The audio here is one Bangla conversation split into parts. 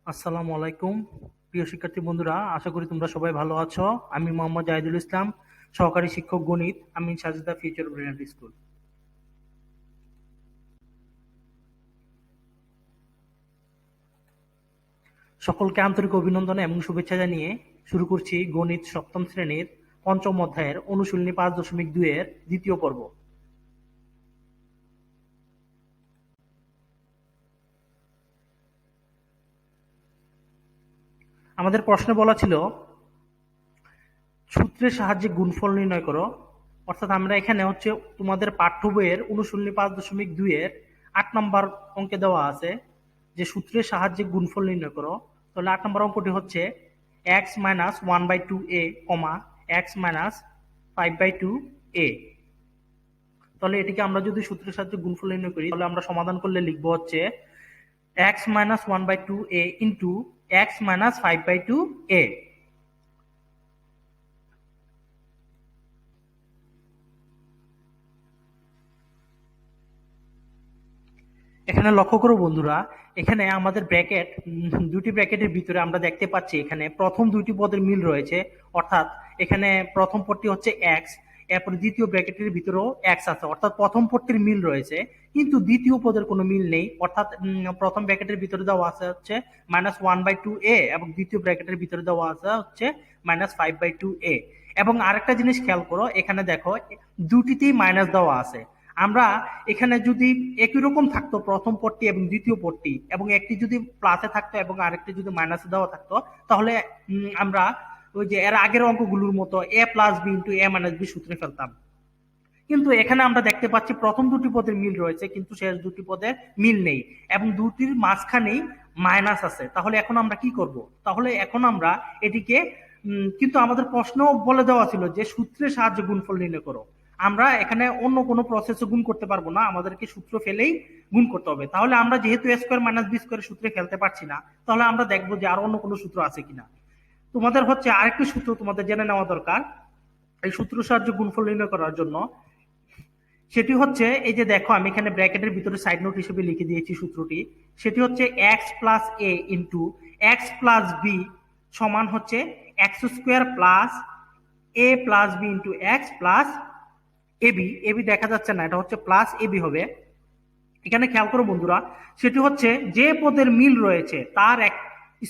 আসসালামু আলাইকুম প্রিয় শিক্ষার্থী বন্ধুরা, আশা করি তোমরা সবাই ভালো আছো। আমি মোহাম্মদ জাহিদুল ইসলাম, সহকারী শিক্ষক গণিত, আমিন সাজেদা ফিউচার ব্রিলিয়ান্ট স্কুল। সকলকে আন্তরিক অভিনন্দন এবং শুভেচ্ছা জানিয়ে শুরু করছি গণিত সপ্তম শ্রেণীর পঞ্চম অধ্যায়ের অনুশীলনী 5.2 এর দ্বিতীয় পর্ব। আমাদের প্রশ্নে বলা ছিল সূত্রের সাহায্যে গুণফল নির্ণয় করো। অর্থাৎ আমরা এখানে হচ্ছে তোমাদের পাঠ্য বইয়ের অনুশীলনী 5.2 এর 8 নম্বর অঙ্কে দেওয়া আছে যে সূত্রের সাহায্যে গুণফল নির্ণয় করো। তাহলে 8 নম্বর অঙ্কটি হচ্ছে x minus 1/2a comma x minus 5/2a। তাহলে এটিকে আমরা যদি সূত্রের সাহায্যে গুণফল নির্ণয় করি তাহলে আমরা সমাধান করলে লিখবো হচ্ছে x minus 1/2a into x minus 5/2a। এখানে লক্ষ্য করো বন্ধুরা, এখানে আমাদের ব্র্যাকেট, দুটি ব্র্যাকেটের ভিতরে আমরা দেখতে পাচ্ছি এখানে প্রথম দুইটি পদের মিল রয়েছে। অর্থাৎ এখানে প্রথম পদটি হচ্ছে এক্স, এরপরে দ্বিতীয় ব্র্যাকেটের ভিতরেও এক্স আছে, অর্থাৎ প্রথম পদটির মিল রয়েছে কিন্তু দ্বিতীয় পদের কোনো মিল নেই। অর্থাৎ প্রথম ব্র্যাকেটের ভিতরে দেওয়া আছে হচ্ছে -1/2a এবং দ্বিতীয় ব্র্যাকেটের ভিতরে দেওয়া আছে হচ্ছে -5/2a। এবং আরেকটা জিনিস খেয়াল করো, এখানে দেখো দুটিতেই মাইনাস দেওয়া আছে। আমরা এখানে যদি একই রকম থাকতো প্রথম পদটি এবং দ্বিতীয় পদটি, এবং একটি যদি প্লাসে থাকতো এবং আরেকটি যদি মাইনাসে দেওয়া থাকতো, তাহলে আমরা ওই যে এর আগের অঙ্কগুলোর মতো a plus B into a minus B সূত্রে ফেলতাম। কিন্তু এখানে আমরা দেখতে পাচ্ছি প্রথম দুটি পদের মিল রয়েছে কিন্তু শেষ দুটি পদের মিল নেই এবং দুটির মাঝখানেই মাইনাস আছে। তাহলে এখন আমরা কি করব? তাহলে এখন আমরা এটিকে কিন্তু আমাদের প্রশ্ন বলে দেওয়া ছিল যে সূত্রের সাহায্যে গুণফল নির্ণয় করো। আমরা এখানে অন্য কোনো প্রসেসে গুণ করতে পারবো না, আমাদেরকে সূত্র ফেলেই গুণ করতে হবে। তাহলে আমরা যেহেতু a square minus B square সূত্রে ফেলতে পারছি না, তাহলে আমরা দেখবো যে আর অন্য কোনো সূত্র আছে কিনা। তোমাদের হচ্ছে আরেকটি সূত্র তোমাদের জেনে নেওয়া দরকার এই সূত্র সাহায্যে গুণফল নির্ণয় করার জন্য। সেটি হচ্ছে, এই যে দেখো আমি এখানে ব্র্যাকেটের ভিতরে সাইড নোট হিসেবে লিখে দিয়েছি সূত্রটি। সেটি হচ্ছে x plus a into x plus b সমান হচ্ছে x square plus a plus B into x plus a b. A b দেখা যাচ্ছে না, এটা হচ্ছে প্লাস এবি হবে। এখানে খেয়াল করো বন্ধুরা, সেটি হচ্ছে যে পদের মিল রয়েছে তার এক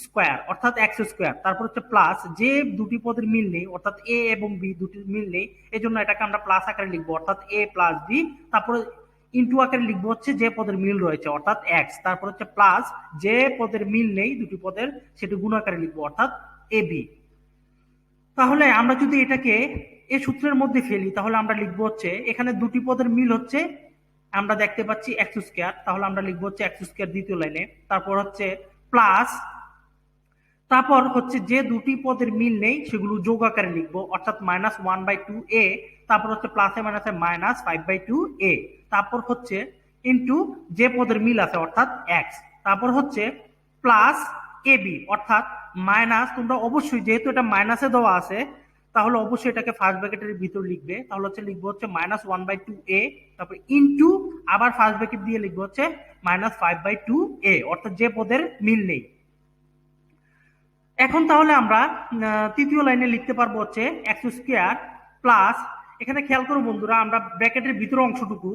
স্কোয়ার অর্থাৎ এক্স স্কোয়ার, তারপর হচ্ছে প্লাস যে দুটি পদের মিল নেই অর্থাৎ এ এবং বি দুটি মিল নেই, এই জন্য এটাকে আমরা প্লাস আকারে লিখবো অর্থাৎ এ প্লাস বি। তারপরে ইন্টু আকারে লিখবো হচ্ছে যে পদের মিল রয়েছে অর্থাৎ এক্স, তারপর হচ্ছে প্লাস যে পদের মিল নেই দুটি পদের সেটি গুণ আকারে লিখবো অর্থাৎ এ বি। তাহলে আমরা যদি এটাকে এই সূত্রের মধ্যে ফেলি তাহলে আমরা লিখবো হচ্ছে এখানে দুটি পদের মিল হচ্ছে আমরা দেখতে পাচ্ছি এক্স স্কোয়ার, তাহলে আমরা লিখবো হচ্ছে এক্স স্কোয়ার দ্বিতীয় লাইনে, তারপর হচ্ছে প্লাস, তারপর হচ্ছে যে দুটি পদের মিল নেই সেগুলো যোগ আকারে লিখবো অর্থাৎ -1/2a, তারপর হচ্ছে প্লাসে মাইনাসে -5/2a, তারপর হচ্ছে ইন্টু যে পদের মিল আছে অর্থাৎ এক্স, তারপর হচ্ছে প্লাস এবি অর্থাৎ মাইনাস, তোমরা অবশ্যই যেহেতু এটা মাইনাসে দেওয়া আছে তাহলে অবশ্যই এটাকে ফার্স্ট ব্র্যাকেটের ভিতর লিখবে। তাহলে হচ্ছে লিখবো হচ্ছে -1/2a, তারপর ইন্টু আবার ফার্স্ট ব্র্যাকেট দিয়ে লিখবো হচ্ছে -5/2a অর্থাৎ যে পদের মিল নেই। এখন তাহলে আমরা তৃতীয় লাইনে লিখতে পারবো হচ্ছে এক্স স্কোয়ার প্লাস, এখানে খেয়াল করো বন্ধুরা আমরা ব্র্যাকেটের ভিতরে অংশটুকু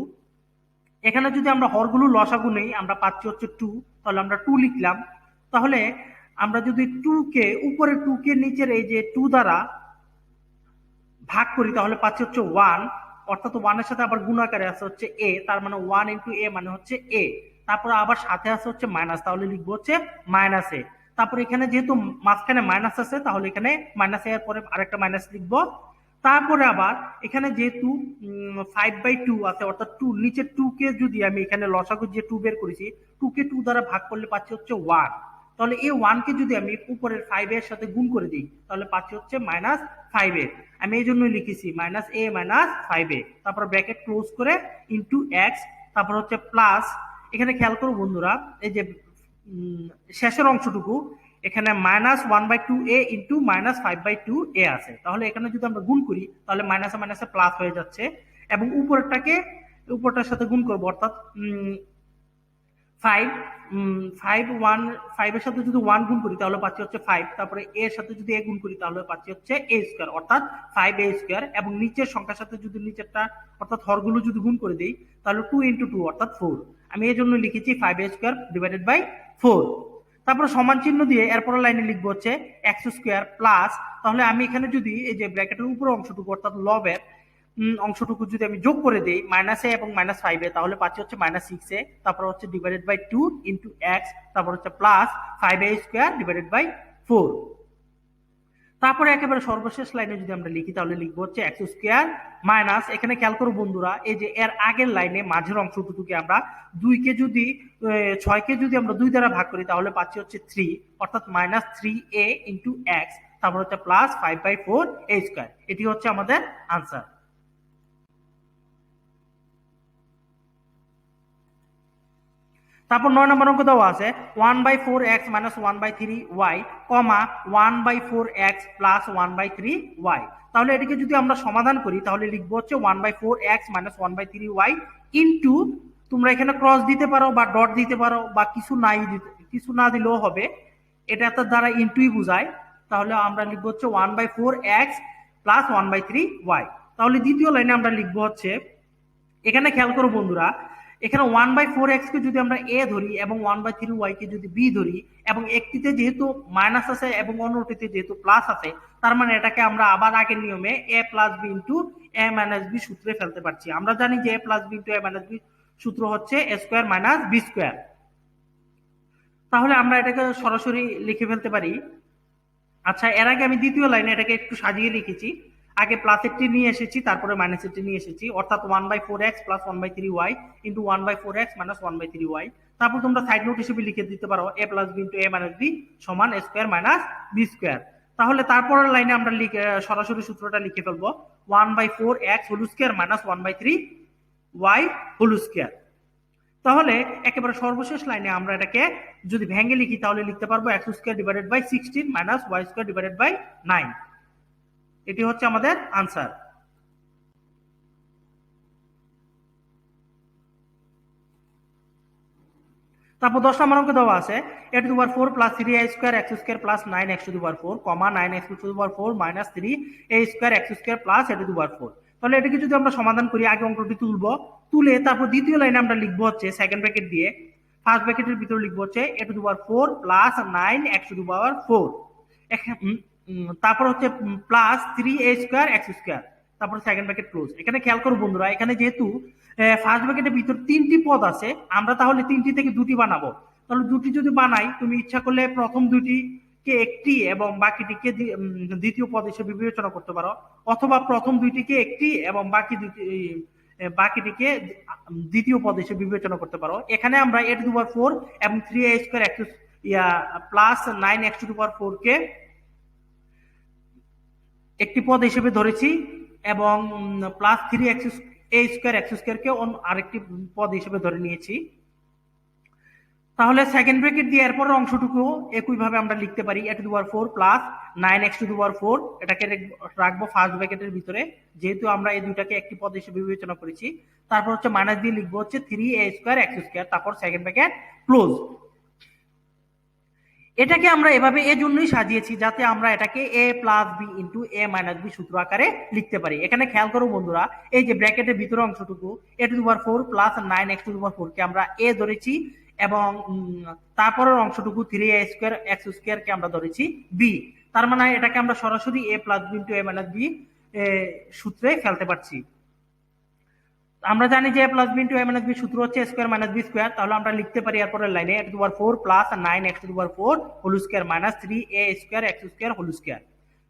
এখানে যদি আমরা হরগুলো লসাগু নেই আমরা পাচ্ছি হচ্ছে 2, তাহলে আমরা 2 লিখলাম। তাহলে আমরা যদি 2 কে উপরে 2 কে নিচের এই যে 2 দ্বারা ভাগ করি তাহলে পাচ্ছি হচ্ছে 1, অর্থাৎ 1 এর সাথে আবার গুণ আকারে আছে হচ্ছে a, তার মানে 1 ইন্টু a মানে হচ্ছে a, তারপর আবার সাথে আছে হচ্ছে মাইনাস, তাহলে লিখবো হচ্ছে মাইনাস a। তারপর এখানে যেহেতু মাঝখানে মাইনাস আছে তাহলে এখানে মাইনাস এর পরে আরেকটা মাইনাস লিখবো। তারপরে আবার এখানে যেহেতু 5/2 আছে অর্থাৎ 2 নিচে 2 কে যদি আমি এখানে লসাগু যে 2 বের করেছি 2 কে 2 দ্বারা ভাগ করলে পাচ্ছি হচ্ছে 1, তাহলে এই 1 কে যদি আমি উপরের 5 এর সাথে গুণ করে দিই তাহলে পাচ্ছি হচ্ছে -5a। আমি এই জন্যই লিখেছি -a -5a, তারপর ব্র্যাকেট ক্লোজ করে ইন্টু এক্স, তারপর হচ্ছে প্লাস, এখানে খেয়াল করো বন্ধুরা এই যে শেষের অংশটুকু এখানে -1/2a ইন্টু -5/2a আছে, তাহলে এখানে যদি আমরা গুণ করি তাহলে মাইনাসে মাইনাসে প্লাস হয়ে যাচ্ছে এবং উপরেরটাকে উপরটার সাথে গুণ করবো অর্থাৎ ফাইভ, ফাইভ ওয়ান, ফাইভের সাথে যদি ওয়ান গুণ করি তাহলে পাচ্ছি হচ্ছে ফাইভ, তারপরে এর সাথে যদি এ গুণ করি তাহলে পাচ্ছি হচ্ছে এ স্কোয়ার, অর্থাৎ ফাইভ এ স্কোয়ার, এবং নিচের সংখ্যার সাথে যদি নিচেরটা অর্থাৎ হরগুলো যদি গুণ করে দিই তাহলে টু ইন্টু টু অর্থাৎ ফোর। আমি এই জন্য লিখেছি five A square divided by four. তারপরে সমান চিহ্ন দিয়ে এরপরের লাইনে লিখবো হচ্ছে এক্স স্কোয়ার প্লাস, তাহলে আমি এখানে যদি এই যে ব্র্যাকেটের উপর অংশটুকু অর্থাৎ লবের অংশটুকু যদি আমি যোগ করে দিই মাইনাস এ এবং মাইনাস ফাইভ এ, তাহলে পাচ্ছি হচ্ছে মাইনাস সিক্স এ, তারপর হচ্ছে divided by two into X, তারপর হচ্ছে plus five A square divided by four. তারপরে একেবারে সর্বশেষ লাইনে যদি আমরা লিখি তাহলে লিখবো হচ্ছে এক্স স্কোয়ার মাইনাস, এখানে খেয়াল করো বন্ধুরা এই যে এর আগের লাইনে মাঝের অংশটুকুকে আমরা দুইকে যদি ছয়কে যদি আমরা দুই দ্বারা ভাগ করি তাহলে পাচ্ছি হচ্ছে থ্রি, অর্থাৎ minus three A into X, তারপর হচ্ছে plus five by four A square. এটি হচ্ছে আমাদের আনসার। তারপর 9 নম্বর অঙ্ক দেওয়া আছে 1/4x মাইনাস 1/3y, কমা 1/4x প্লাস 1/3y। তাহলে এটিকে যদি আমরা সমাধান করি তাহলে লিখবো হচ্ছে 1/4x মাইনাস 1/3y ইন্টু, তোমরা এখানে ক্রস দিতে পারো বা ডট দিতে পারো বা কিছু না দিলেও হবে, এটা তার দ্বারা ইন্টুই বোঝায়। তাহলে আমরা লিখবো হচ্ছে 1/4x প্লাস 1/3y। তাহলে দ্বিতীয় লাইনে আমরা লিখবো হচ্ছে, এখানে খেয়াল করো বন্ধুরা, এখানে 1/4x কে যদি আমরা এ ধরি এবং 1/3y কে যদি বি ধরি, এবং একটিতে যেহেতু মাইনাস আছে এবং অন্যটিতে যেহেতু প্লাস আছে, তার মানে এটাকে আমরা আবার আগের নিয়মে এ plus B into A minus B সূত্রে ফেলতে পারছি। আমরা জানি যে এ plus B into A minus B সূত্র হচ্ছে এ স্কোয়ার মাইনাস বি স্কোয়ার। তাহলে আমরা এটাকে সরাসরি লিখে ফেলতে পারি। আচ্ছা, এর আগে আমি দ্বিতীয় লাইনে এটাকে একটু সাজিয়ে লিখেছি, আগে প্লাস একটি নিয়ে এসেছি তারপরে মাইনাস একটি নিয়ে এসেছি, অর্থাৎ 1/4x plus 1/3y into 1/4x minus 1/3y। তারপর তোমরা সাইড নোট হিসেবে লিখে দিতে পারো A plus B into A minus B সমান A square minus B square. তাহলে তারপরের লাইনে আমরা সরাসরি সূত্রটা লিখে ফেলবো 1/4x হোল স্কোয়ার মাইনাস 1/3y হোল স্কোয়ার। তাহলে একেবারে সর্বশেষ লাইনে আমরা এটাকে যদি ভেঙে লিখি তাহলে লিখতে পারবো X square divided by 16 minus Y square divided by 9। এটি হচ্ছে আমাদের আনসার। তারপর 10 নম্বর অঙ্ক দেওয়া আছে a to the power 4 plus 3a square x square plus 9x to the power 4, comma 9x to the power 4 minus 3a square x square plus a to the power 4। তাহলে এটাকে যদি আমরা সমাধান করি, আগে অঙ্কটি তুলবো, তুলে তারপর দ্বিতীয় লাইনে আমরা লিখবো হচ্ছে সেকেন্ড ব্র্যাকেট দিয়ে, ফার্স্ট ব্র্যাকেটের ভিতরে লিখবো হচ্ছে a to the power 4 plus 9x to the power 4, তারপর হচ্ছে plus 3a square x square, তারপর সেকেন্ড ব্র্যাকেট ক্লোজ। এখানে খেয়াল করো বন্ধুরা, এখানে যেহেতু ফার্স্ট ব্র্যাকেটের ভিতর তিনটি পদ আছে, আমরা তাহলে তিনটি থেকে দুটি বানাবো। তাহলে দুটি যদি বানাই, তুমি ইচ্ছা করলে প্রথম দুইটিকে একটি এবং বাকিটিকে দ্বিতীয় পদ হিসেবে বিবেচনা করতে পারো, অথবা প্রথম দুইটিকে একটি এবং বাকিটিকে দ্বিতীয় পদ হিসেবে বিবেচনা করতে পারো। এখানে আমরা a টু দি পাওয়ার 4 এবং 3a square x plus 9x to the power 4 কে একটি পদ হিসেবে ধরেছি এবং plus 3 x a square x স্কোয়ারকে আরেকটি পদ হিসেবে ধরে নিয়েছি। তাহলে সেকেন্ড ব্র্যাকেট দিয়ে এরপরের অংশটুকু একইভাবে আমরা লিখতে পারি a to the power 4 plus 9x to the power 4, এটাকে রাখবো ফার্স্ট ব্র্যাকেটের ভিতরে যেহেতু আমরা এই দুইটাকে একটি পদ হিসেবে বিবেচনা করেছি। তারপর হচ্ছে মাইনাস দিয়ে লিখবো হচ্ছে 3a স্কোয়ার এক্স স্কোয়ার, তারপর সেকেন্ড ব্র্যাকেট ক্লোজ। এটাকে আমরা এভাবে এজন্যই সাজিয়েছি যাতে আমরা এটাকে a plus B into A minus B সূত্র আকারে লিখতে পারি। এখানে খেয়াল করো বন্ধুরা, এই যে ব্র্যাকেটের ভিতরে অংশটুকু a to the power 4 plus 9x to the power 4 কে আমরা a ধরেছি এবং তারপরের অংশটুকু 3a স্কয়ার x স্কয়ার কে আমরা ধরেছি b। তার মানে এটাকে আমরা সরাসরি a plus B into A minus B সূত্রে ফেলতে পারছি। আমরা জানি যে plus B into A minus B সূত্র হচ্ছে স্কয়ার মাইনাস বি স্কয়ার। তাহলে আমরা লিখতে পারি এরপরের লাইনে a to the power 4 plus 9x to the power 4 whole square minus 3a square x square whole square.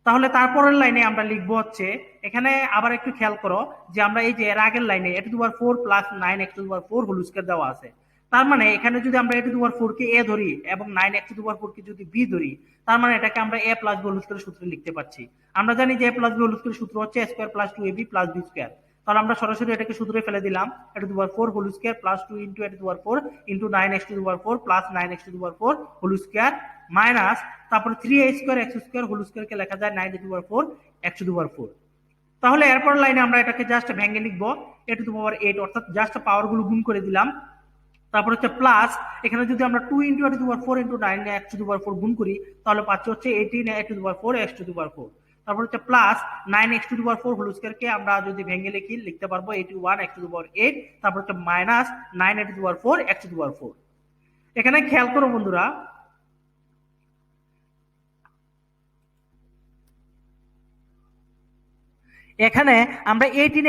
তাহলে তারপরের লাইনে আমরা লিখবো হচ্ছে, এখানে আবার একটু খেয়াল করো যে আমরা এই যে এর আগের লাইনে a to the power 4 plus 9x to the power 4 whole square দেওয়া আছে, তার মানে এখানে যদি আমরা a টু দি পাওয়ার 4 কে a ধরি এবং 9x টু দি পাওয়ার 4 কে যদি b ধরি, তার মানে এটাকে আমরা a plus b whole square সূত্রে লিখতে পারছি। আমরা জানি যে a plus b whole square সূত্র হচ্ছে a square plus 2ab plus b square. তাহলে আমরা সরাসরি এটাকে সূত্রে ফেলে দিলাম a to the power 4 whole square plus 2 into a to the power 4 into 9x to the power 4 plus 9x to the power 4 whole square minus তারপর 3a square x square whole square কে লেখা যায় 9 to the power 4 x to the power 4। তাহলে এরপর লাইনে আমরা এটাকে জাস্ট ভেঙে লিখবো a টু দি পাওয়ার 8, অর্থাৎ জাস্ট পাওয়ার গুলো গুণ করে দিলাম তারপর হচ্ছে প্লাস, এখানে যদি আমরা 2 × 8⁴ × 9 x⁴ গুণ করি তাহলে পাচ্ছি হচ্ছে 18 x⁴ তারপর হচ্ছে প্লাস 9 x⁴ হোল স্কয়ারকে আমরা যদি ভেঙে লিখতে পারবো 81 x⁴, তারপর হচ্ছে মাইনাস 9 x⁴ এখানে খেয়াল করো বন্ধুরা, এখানে আমরা 18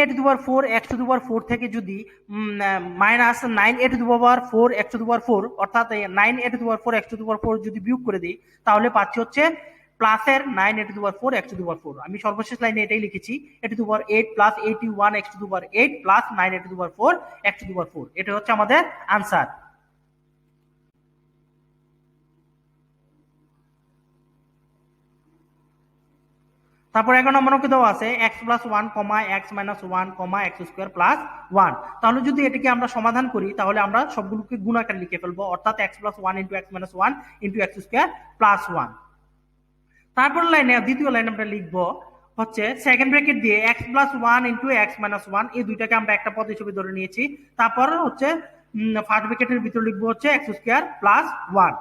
x⁴ থেকে যদি মাইনাস 9 x⁴ অর্থাৎ 9 x⁴ যদি বিয়োগ করে দিই তাহলে পাচ্ছি হচ্ছে প্লাসের 9 x⁴ আমি সর্বশেষ লাইনে এটাই লিখেছি 8 প্লাস 81 x⁴ প্লাস 9 x⁴ এটা হচ্ছে আমাদের আনসার। তারপর 11 নম্বর অঙ্কে দেওয়া আছে x + 1, x - 1, x² + 1। তাহলে যদি এটাকে আমরা সমাধান করি তাহলে আমরা সবগুলোকে গুণ আকারে লিখে ফেলবো, অর্থাৎ x + 1 × x - 1 × x² + 1। তারপর লাইনে দ্বিতীয় লাইনে আমরা লিখবো হচ্ছে সেকেন্ড ব্র্যাকেট দিয়ে x + 1 × x - 1, এই দুইটাকে আমরা একটা পদ হিসেবে ধরে নিয়েছি। তারপর হচ্ছে ফার্স্ট ব্র্যাকেটের ভিতরে লিখবো হচ্ছে x² + 1।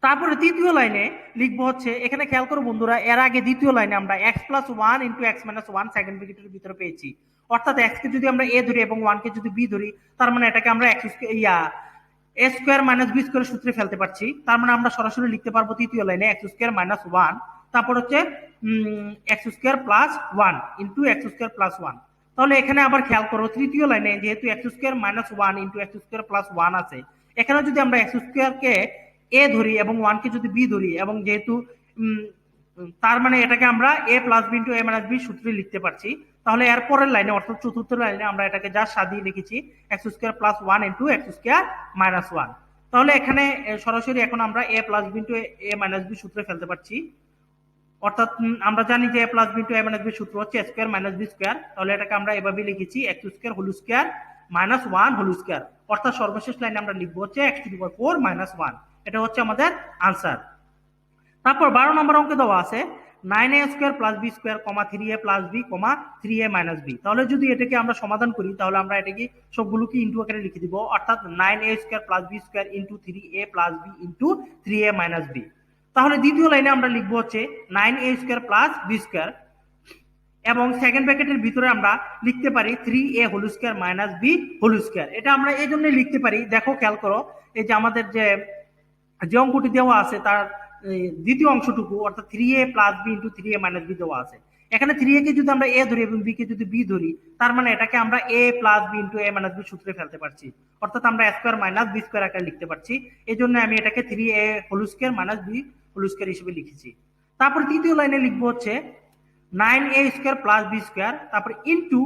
তারপরে তৃতীয় লাইনে লিখবো হচ্ছে, এখানে খেয়াল করো বন্ধুরা, এর আগে দ্বিতীয় লাইনে আমরা x + 1 × x - 1 সেকেন্ড ব্র্যাকেটের ভিতরে পেয়েছি, অর্থাৎ x কে যদি আমরা a ধরি এবং 1 কে যদি b ধরি তার মানে এটাকে আমরা a² - b² সূত্রে ফেলতে পারছি। তার মানে আমরা সরাসরি লিখতে পারবো তৃতীয় লাইনে x² - 1, তারপর হচ্ছে x² + 1 × x² + 1। তাহলে এখানে আবার খেয়াল করো তৃতীয় লাইনে যেহেতু x² - 1 × x² + 1 আছে, এখানে যদি আমরা x² কে a ধরি এবং 1 কে যদি b ধরি এবং যেহেতু তার মানে এটাকে আমরা a + b × a - b সূত্রে লিখতে পারছি। তাহলে এর পরের লাইনে অর্থাৎ চতুর্থ লাইনে আমরা এটাকে যা সাজিয়ে লিখেছি x² + 1 × x² - 1। তাহলে এখানে সরাসরি এখন আমরা a + b × a - b সূত্রে ফেলতে পারছি, অর্থাৎ আমরা জানি যে a + b × a - b সূত্র হচ্ছে a² - b²। তাহলে এটাকে আমরা এভাবে লিখেছি x² whole square - 1 whole square, অর্থাৎ সর্বশেষ লাইনে আমরা লিখবো হচ্ছে x⁴ - 1। এটা হচ্ছে আমাদের আনসার। তারপর 12 নম্বর অঙ্কে দেওয়া আছে 9a² + b² 3a + b 3a - b। তাহলে যদি এটাকে আমরা সমাধান করি তাহলে আমরা এটাকে সবগুলোকে ইনটু আকারে লিখে দিব, অর্থাৎ 9a² + b² × 3a + b × 3a - b। তাহলে দ্বিতীয় লাইনে আমরা লিখবো হচ্ছে 9a² + b² এবং সেকেন্ড ব্র্যাকেটের ভিতরে আমরা লিখতে পারি 3a² - b²। এটা আমরা এই জন্য লিখতে পারি, দেখো খেয়াল করো, এই যে আমাদের যে অঙ্কটি দেওয়া আছে তার দ্বিতীয় অংশটুকু অর্থাৎ 3a + b × 3a - b দেওয়া আছে। এখানে 3a কে যদি আমরা a ধরি এবং b কে যদি b ধরি তার মানে এটাকে আমরা a + b × a - b সূত্রে ফেলতে পারছি, অর্থাৎ আমরা a² - b² আকারে লিখতে পারছি। এই জন্য আমি এটাকে 3a² - b² হিসেবে লিখেছি। তারপর তৃতীয় লাইনে লিখবো হচ্ছে 9a² + b², তারপর ইনটু,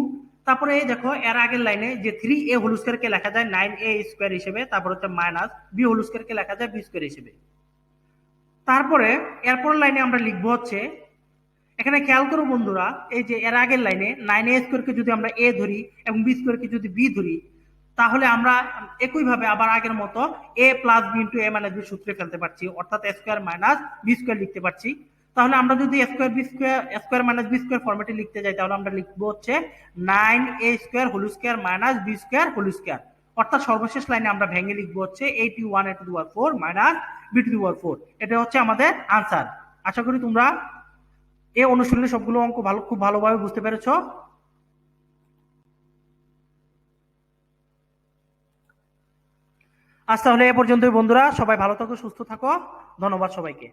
তারপরে দেখো এর আগের লাইনে যে 3a² কে লেখা যায় 9a² হিসেবে, তারপর হচ্ছে মাইনাস b² কে লেখা যায় b² হিসেবে। তারপরে এরপর লাইনে আমরা লিখবো হচ্ছে, এখানে খেয়াল করো বন্ধুরা, এই যে এর আগের লাইনে 9a² কে যদি আমরা a ধরি এবং b² কে যদি b ধরি তাহলে আমরা একইভাবে আবার আগের মতো a + b × a - b সূত্রে ফেলতে পারছি, অর্থাৎ a² - b² লিখতে পারছি। তাহলে আমরা যদি a² - b² ফরম্যাটে লিখতে যাই তাহলে আমরা লিখবো হচ্ছে 9a² whole square - b² whole square, অর্থাৎ সর্বশেষ লাইনে আমরা ভেঙে লিখবো হচ্ছে 81a² - b²। এটা হচ্ছে আমাদের আনসার। আশা করি তোমরা এই অনুশীলনে সবগুলো অঙ্ক খুব ভালোভাবে বুঝতে পেরেছো। আজ তাহলে এ পর্যন্তই বন্ধুরা, সবাই ভালো থাকো, সুস্থ থাকো, ধন্যবাদ সবাইকে।